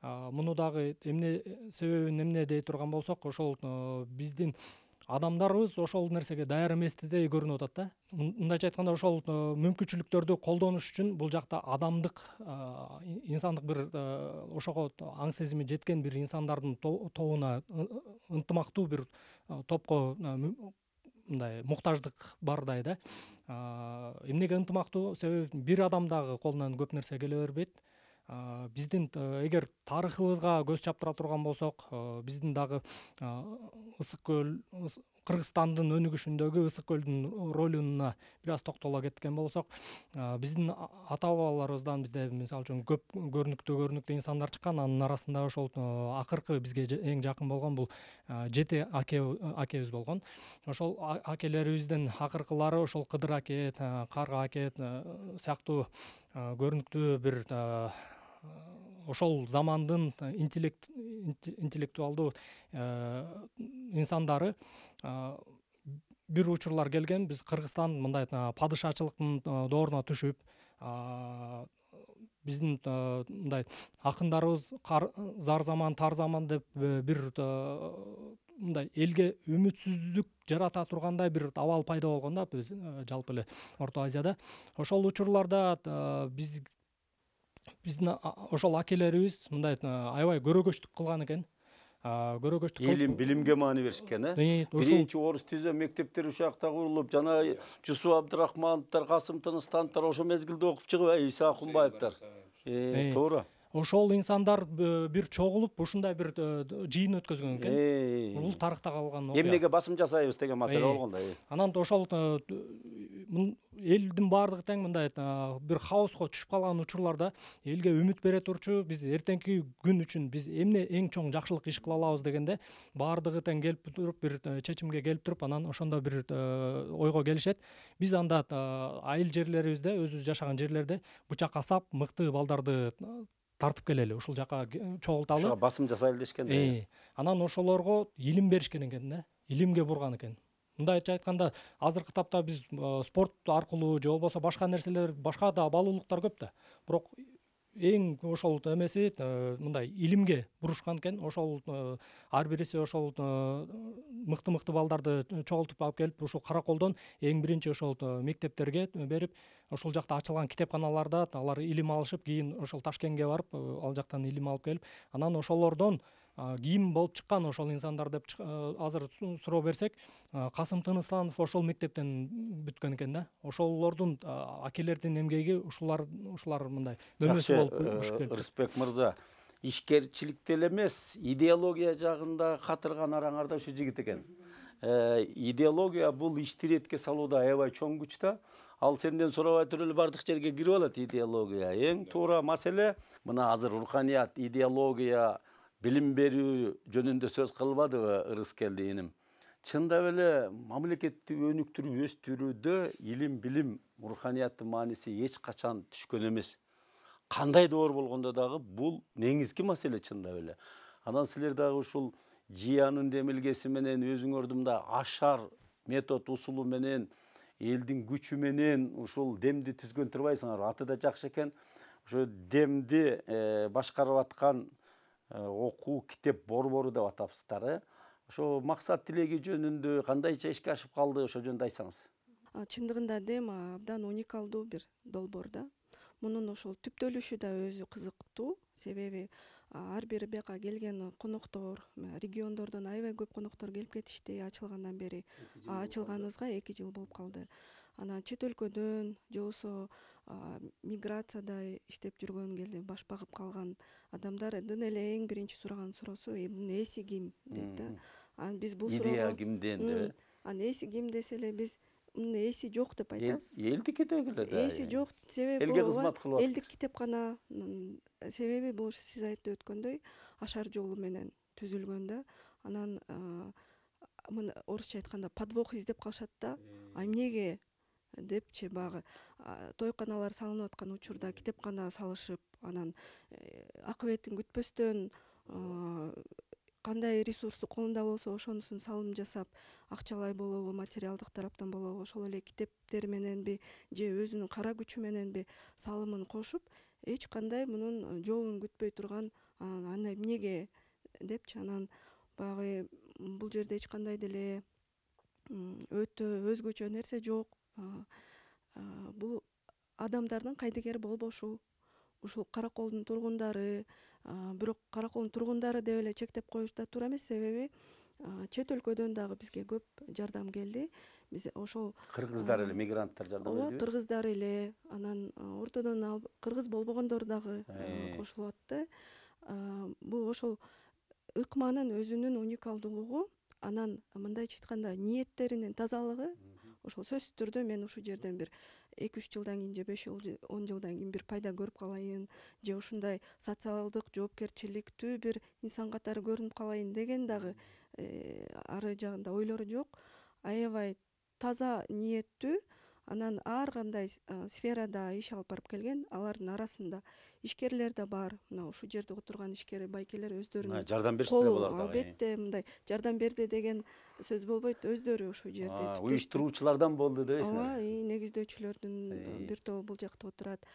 Муну дагы эмне себебин эмне дей турган болсок, ошол биздин адамдарыбыз ошол нерсеге даяр эместей көрүнүп атат да. Мындайча айтканда, ошол мүмкүнчүлүктөрдү колдонуш үчүн бул жакта адамдык, инсандык бир ошого аң сезими жеткен бир инсандардын тобуна, ынтымактуу бир топко мындай муктаждык бардай да. Эмнеге ынтымактуу? Себеби бир адам дагы колунан көп нерсе келе бербейт. Биздин эгер тарыхыбызга көз чаптыра турган болсок, биздин дагы ысык көл, Кыргызстандын өнүгүшүндөгү ысык көлдүн ролуна бир аз токтоло кеткен болсок, биздин ата бабаларыбыздан бизде мисалы үчүн көп көрүнүктүү инсандар чыккан. Анын арасында ошол акыркы бизге эң жакын болгон бул Жети акебиз болгон. Ошол акелерибиздин акыркылары ошол Кыдыр аке, Карга аке сыяктуу көрүнүктүү бир ошол замандын интеллектуалдуу инсандары бир учурлар келген. Биз Кыргызстан мындай падышачылыктын дооруна түшүп, биздин мындай акындарыбыз зар заман, тар заман деп бир мындай элге үмүтсүздүк жарата тургандай бир абал пайда болгон да, биз жалпы эле Орто Азияда. Ошол учурларда биздин ошол акелерибиз мындай аябай көрөгөчтүк кылган экен. Илим, билимге маани беришкен, биринчи орус түзө мектептер ушакта курулуп, жана Жусуп Абдырахмановдор, Касым Тыныстановдор ошо мезгилде окуп чыгып, Иса Акунбаевдер. Туура. Ошол инсандар бир чогулуп ушундай бир жыйын өткөзгөн экен. Бул тарыхта калган окуя. Эмнеге басым жасайбыз деген маселе болгон да. Анан ошол элдин баардыгы тең мындай бир хаоско түшүп калган учурларда элге үмүт бере турчу, биз эртеңки күн үчүн биз эмне эң чоң жакшылык иш кыла алабыз дегенде, баардыгы тең келип туруп бир чечимге келип туруп, анан ошондо бир ойго келишет. Биз анда айыл жерлерибизде, өзүбүз жашаган жерлерде бычак асап, мыкты балдарды тартып келели, ушул жака чогулталы. Ошого басым жасайлы дешкен да. Анан ошолорго илим беришкен экен да, илимге бурган экен. Мындайча айтканда, азыркы тапта биз спорт аркылуу же болбосо башка нерселер, башка да баалуулуктар көп да. Бирок эң ошол эмеси мындай илимге бурушкан экен. Ошол ар бириси ошол мыкты балдарды чогултуп алып келип, ушул караколдон эң биринчи ошол мектептерге берип, ошол жакта ачылган китепканаларда алар илим алышып, кийин ошол Ташкентке барып, ал жактан илим алып келип, анан ошолордон кийин болуп чыккан ошол инсандар деп азыр суроо берсек, Касым Тыныстанов ошол мектептен бүткөн экен да. Ошолордун акелердин эмгеги ушулар мындай мөмөсү болуп. Рысбек мырза, ишкерчиликте эле эмес, идеология жагында катырган араңарда ушу жигит экен. Идеология бул ишти иретке салууда аябай чоң күч да. Ал сенден сурабай туруп эле бардык жерге кирип алат идеология. Эң туура маселе мына азыр руханият, идеология, билим берүү жөнүндө сөз кылбадыбы Ырыскелди иним? Чындап эле мамлекетти өнүктүрүп өстүрүүдө илим, билим, руханияттын мааниси эч качан түшкөн эмес. Кандай доор болгондо дагы бул негизги маселе чындап эле. Анан силер дагы ушул жыянын демилгеси менен өзүңөрдүн да ашар метод усулу менен элдин күчү менен ушул демди түзгөн турбайсыңар. Аты да жакшы экен. Ошо демди башкарып аткан окуу китеп борбору деп атапсыздар. Ошо максат тилеги жөнүндө кандайча ишке ашып калды, ошо жөнүндө айтсаңыз. Чындыгында дем абдан уникалдуу бир долбоор да. Мунун ошол түптөлүшү да өзү кызыктуу. Себеби ар бир бияка келген коноктор, региондордон аябай көп коноктор келип кетишти ачылгандан бери. Ачылганыбызга 2 жыл болуп калды. анан чет өлкөдөн же болбосо миграцияда иштеп жүргөн кезде баш багып калган адамдардын эле эң биринчи сураган суроосу мунун ээси ким дейт да. Анан биз бул суроого идея кимден деп анан ээси ким десе эле биз мунун ээси жок деп айтабыз. элдикидеги эле да. Ээси жок себеби элге кызмат кылып атат. элдик китепкана себеби бул сиз айтып өткөндөй ашар жолу менен түзүлгөн да. Анан мына орусча айтканда подвох издеп калышат да. Эмнеге депчи баягы тойканалар салынып аткан учурда китепкана салышып, анан акыбетин күтпөстөн кандай ресурсу колунда болсо ошонусун салым жасап, акчалай болобу, материалдык тараптан болобу, ошол эле китептер мененби же өзүнүн кара күчү мененби салымын кошуп, эч кандай мунун жообун күтпөй турган аны эмнеге депчи, анан баягы бул жерде эч кандай деле өтө өзгөчө нерсе жок. Бул адамдардын кайдыгер болбошу, ушул Караколдун тургундары, бирок Караколдун тургундары деп эле чектеп коюш да туура эмес, себеби чет өлкөдөн дагы бизге көп жардам келди. Биз ошол кыргыздар эле мигранттар жардам берди. Кыргыздар эле, анан ортодон кыргыз болбогондор дагы кошулуп атты. Бул ошол ыкманын өзүнүн уникалдуулугу, анан мындайча айтканда ниеттеринин тазалыгы. Ошол сөзсүз түрдө мен ушул жерден бир 2-3 жылдан кийин же 5 жыл, 10 жылдан кийин бир пайда көрүп калайын, же ушундай социалдык жоопкерчиликтүү бир инсан катары көрүнүп калайын деген дагы ары жагында ойлору жок. Аябай таза ниеттүү, анан ар кандай сферада иш алып барып келген. Алардын арасында ишкерлер да бар. Мына ушул жерде отурган ишкер байкелер өздөрүнүн жардам беришти булар дагы. Албетте, мындай жардам берди деген сөз болбойт, өздөрү ушул жерде уюштуруучулардан болду дебесиңер. Ооба, негиздөөчүлөрдүн бир тобу бул жакта отурат.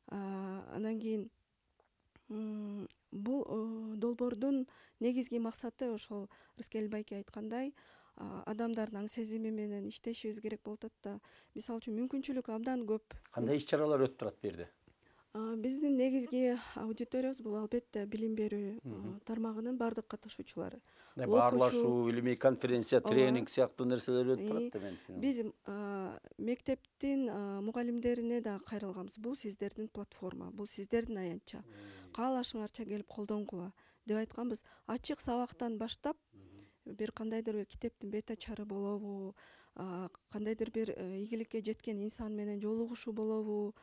Анан кийин бул долбоордун негизги максаты ошол Рыскел байке айткандай, адамдардын аң сезими менен иштешибиз керек болуп атат да. Мисалы үчүн мүмкүнчүлүк абдан көп. Кандай иш-чаралар өтүп турат бу жерде? Биздин негизги аудиториябыз бул албетте билим берүү тармагынын бардык катышуучулары. Баарлашуу, илимий конференция, тренинг сыяктуу нерселер өтүп турат деп мен түшүнөм. Биз мектептин мугалимдерине да кайрылганбыз. Бул сиздердин платформа, бул сиздердин аянтча. Каалашыңарча келип колдонгула деп айтканбыз. Ачык сабактан баштап бир кандайдыр бир китептин бет ачары болобу, кандайдыр бир ийгиликке жеткен инсан менен жолугушуу болобу,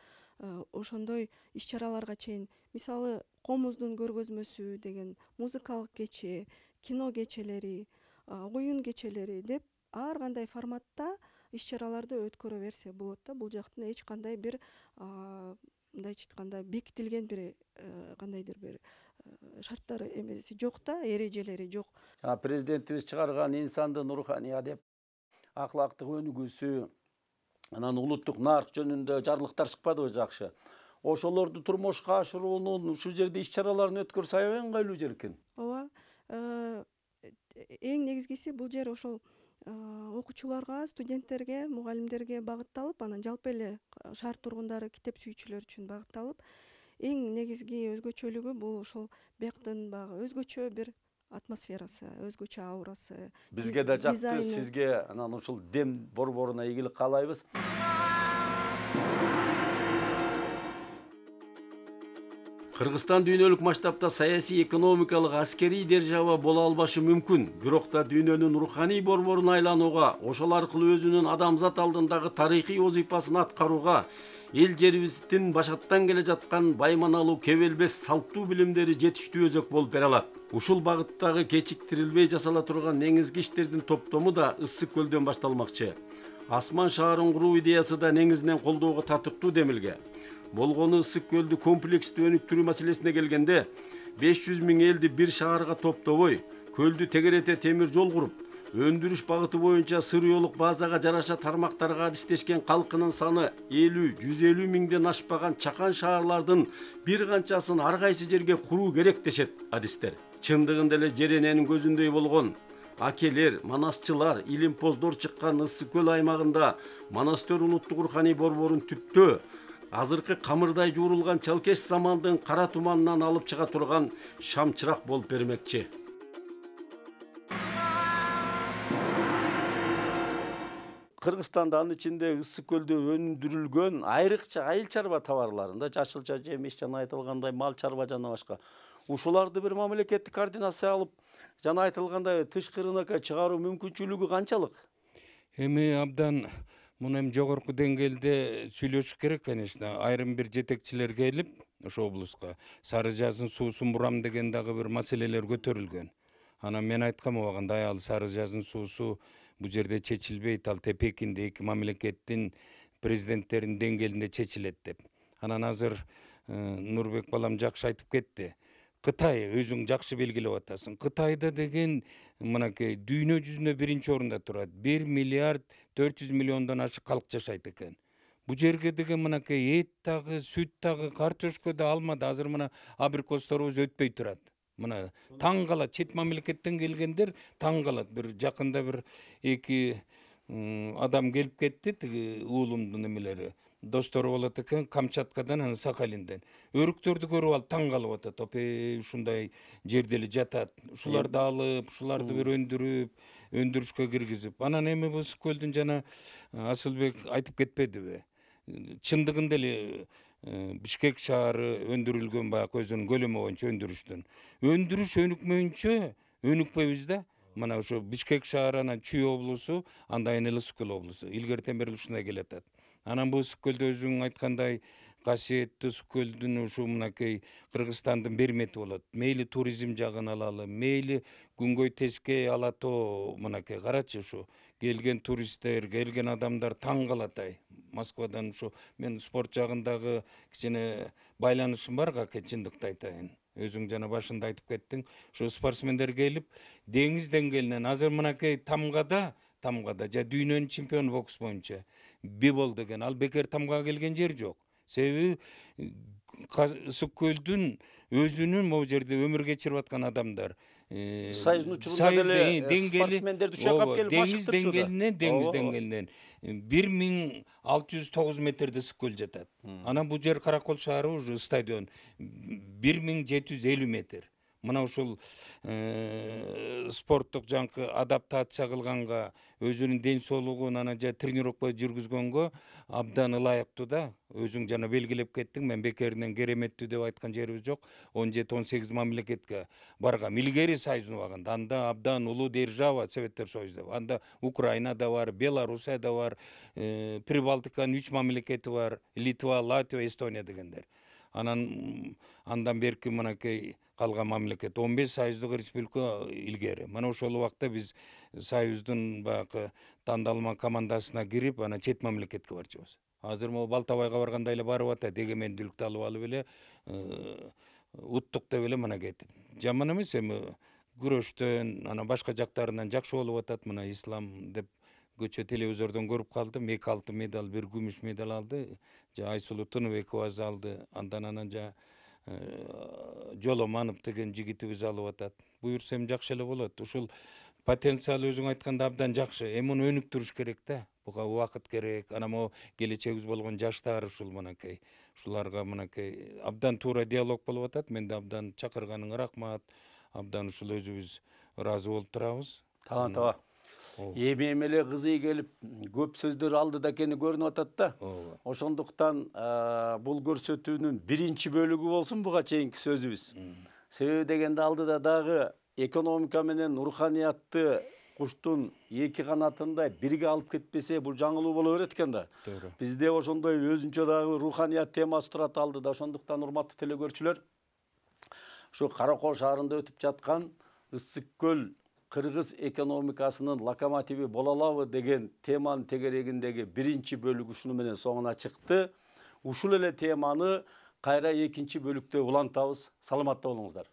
ошондой иш-чараларга чейин, мисалы комуздун көргөзмөсү деген музыкалык кече, кино кечелери, оюн кечелери деп ар кандай форматта иш-чараларды өткөрө берсе болот да. Бул жактын эч кандай бир мындайча айтканда бекитилген бир кандайдыр бир шарттары эмеси жок да, эрежелери жок. Президентибиз чыгарган инсандын руханий адеп, акылактык өнүгүүсү, анан улуттук нарк жөнүндө жарлыктар чыкпадыбы жакшы. Ошолорду турмушка ашыруунун ушул жерде иш-чараларын өткөрсө аябай ыңгайлуу жер экен. Ооба. Эң негизгиси бул жер ошол окуучуларга, студенттерге, мугалимдерге багытталып, анан жалпы эле шаар тургундары, китеп сүйүүчүлөр үчүн багытталып, эң негизги өзгөчөлүгү бул ошол бияктын багы өзгөчө бир атмосферасы, өзгөчө аурасы. Бизге да жакты, сизге анан ушул дем борборуна ийгилик каалайбыз. Кыргызстан дүйнөлүк масштабта саясий, экономикалык, аскерий держава боло албашы мүмкүн. Бирок да дүйнөнүн руханий борборуна айланууга, ошол аркылуу өзүнүн адамзат алдындагы тарыхый вазыйфасын аткарууга, эл жерибиздин башаттан келе жаткан байманалуу кебелбес салттуу билимдери жетиштүү өзөк болуп бере алат. Ушул багыттагы кечиктирилбей жасала турган негизги иштердин топтому да Ысык көлдөн башталмакчы. Асман шаарын куруу идеясы да негизинен колдоого татыктуу демилге. Болгону Ысык көлдү комплекстүү өнүктүрүү маселесине келгенде 500 000 элди бир шаарга топтобой, көлдү тегерете темир жол куруп, өндүрүш багыты боюнча сырыйолук базага жараша тармактарга адистешкен калкынын саны 50-150 миңден ашпаган чакан шаарлардын бир канчасын ар кайсы жерге куруу керек дешет адистер. Чындыгында эле жерененин көзүндөй болгон акелер, манасчылар, илимпоздор чыккан Ысык көл аймагында Монастер улуттук руханий борборун түптөө азыркы камырдай жуурулган чалкеш замандын кара туманынан алып чыга турган шамчырак болуп бермекчи. Кыргызстанда анын ичинде Ысык көлдө өндүрүлгөн айрыкча айыл чарба товарларында жашылча жемиш жана айтылгандай мал чарба жана башка ушуларды бир мамлекеттик координация алып жана айтылгандай тышкы рынокко чыгаруу мүмкүнчүлүгү канчалык? Эми абдан муну эми жогорку деңгээлде сүйлөшүш керек, конечно. Айрым бир жетекчилер келип ошо облуска Сары Жазын суусун бурам деген дагы бир маселелер көтөрүлгөн. Анан мен айткам убагында ал Сары Жазын суусу бул жерде чечилбейт, ал Пекинде эки мамлекеттин президенттеринин деңгээлинде чечилет деп. Анан азыр Нурбек балам жакшы айтып кетти. Кытай өзүң жакшы белгилеп атасың. Кытайда деген мынакей дүйнө жүзүндө биринчи орунда турат. 1 миллиард 400 миллиондон ашык калк жашайт экен. Бу жерге деген мынакей эт дагы, сүт дагы, картошка да, алма да азыр мына абрикосторубуз өтпөй турат. Мына таң калат, чет мамлекеттен келгендер таң калат. Бир жакында бир эки адам келип кетти, тиги уулумдун эмелери. Достору болот экен Камчаткадан, анан Сахалинден. Өрүктөрдү көрүп алып таң калып атат. Ушундай жерде эле жатат. Ушуларды алып, ушуларды бир өндүрүшкө киргизип. Анан эми бул Ысык көлдүн жана Асылбек айтып кетпедиби? Чындыгында эле Бишкек шаары өндүрүлгөн баягы өзүнүн көлөмү боюнча өндүрүштүн. Өндүрүш өнүкмөйүнчө өнүкпөйбүз да. Мына ошо Бишкек шаары, анан Чүй облусу, андан кийин Ысык көл облусу. Илгертен бери ушундай келатат. Анан бул Ысык көлдө өзүң айткандай касиеттүү Ысык көлдүн ушу мынакей Кыргызстандын бермети болот. Мейли туризм жагын алалы, мейли Күнгөй Тескей, Ала тоо мынакей карачы ушу келген туристтер, келген адамдар таң калат. Москвадан ушу мен спорт жагындагы кичине байланышым бар, чындыкты айтайын. Өзүң жана башында айтып кеттиң. Ушу спортсмендер келип деңиз деңгээлинен азыр мынакей тамгада жа дүйнөнүн чемпиону бокс боюнча Бибол деген ал бекер тамгага келген жер жок. Себеби Ысык көлдүн өзүнүн могу жерде өмүр кечирип аткан адамдар. Союздун учурунда деле спортсмендерди чакап келип машыктырчу да. Деңиз деңгээлинен 1609 метрде Ысык көл жатат. Анан бул жер Каракол шаары уже стадион 1750 метр. Мына ушул спорттук жанкы адаптация кылганга, өзүнүн ден соолугун анан жа тренировка жүргүзгөнгө абдан ылайыктуу да. Өзүң жана белгилеп кеттиң, мен бекеринен кереметтүү деп айткан жерибиз жок. 17-18 мамлекетке баргам. Илгери Союздун убагында анда абдан улуу держава Советтер Союзу. Анда Украина да бар, Белоруссия да бар, Прибалтиканын 3 мамлекети бар, Литва, Латвия, Эстония дегендер. Андан берки мынакей калган мамлекет 15 союздук республика илгери. Мына ошол убакта биз союздун баягы тандалма командасына кирип, ана чет мамлекетке барчубуз. Азыр могу Балтабайга барганда эле барып атат, эгемендүүлүктү алып алып эле уттук деп эле мына кетип. Жаман эмес, эми күрөштөн, анан башка жактарынан жакшы болуп атат. Мына Ислам деп көчө телевизордон көрүп калдым. 2 алтын медаль, 1 күмүш медаль алды. Жа Айсулуу Тыныбекова алды. Анан жа Жоломанов деген жигитибиз алып атат. Буюрса эми жакшы эле болот. Ушул потенциал өзүң айтканда абдан жакшы. Эми муну өнүктүрүш керек да. Буга убакыт керек. Анан могу келечегибиз болгон жаштар ушул мынакей, ушуларга мынакей абдан туура диалог болуп атат. Мен да абдан чакырганыңа рахмат. Абдан ушул өзүбүз ыраазы болуп турабыз. Таа. Эми эле кызый келип көп сөздөр алдыда экени көрүнүп атат да. Ошондуктан бул көрсөтүүнүн биринчи бөлүгү болсун буга чейинки сөзүбүз. Себеби дегенде алдыда дагы экономика менен руханиятты куштун эки канатындай бирге алып кетпесе бул жаңылуу боло берет экен да. Бизде ошондой өзүнчө дагы руханият темасы турат алдыда. Ошондуктан урматтуу телекөрүүчүлөр, ушу Каракол шаарында өтүп жаткан Ысык көл Кыргыз экономикасынын локомотиви боло алабы деген теманын тегерегиндеги биринчи бөлүгү ушуну менен соңуна чыкты. Ушул эле теманы кайра экинчи бөлүктө улантабыз. Саламатта болуңуздар.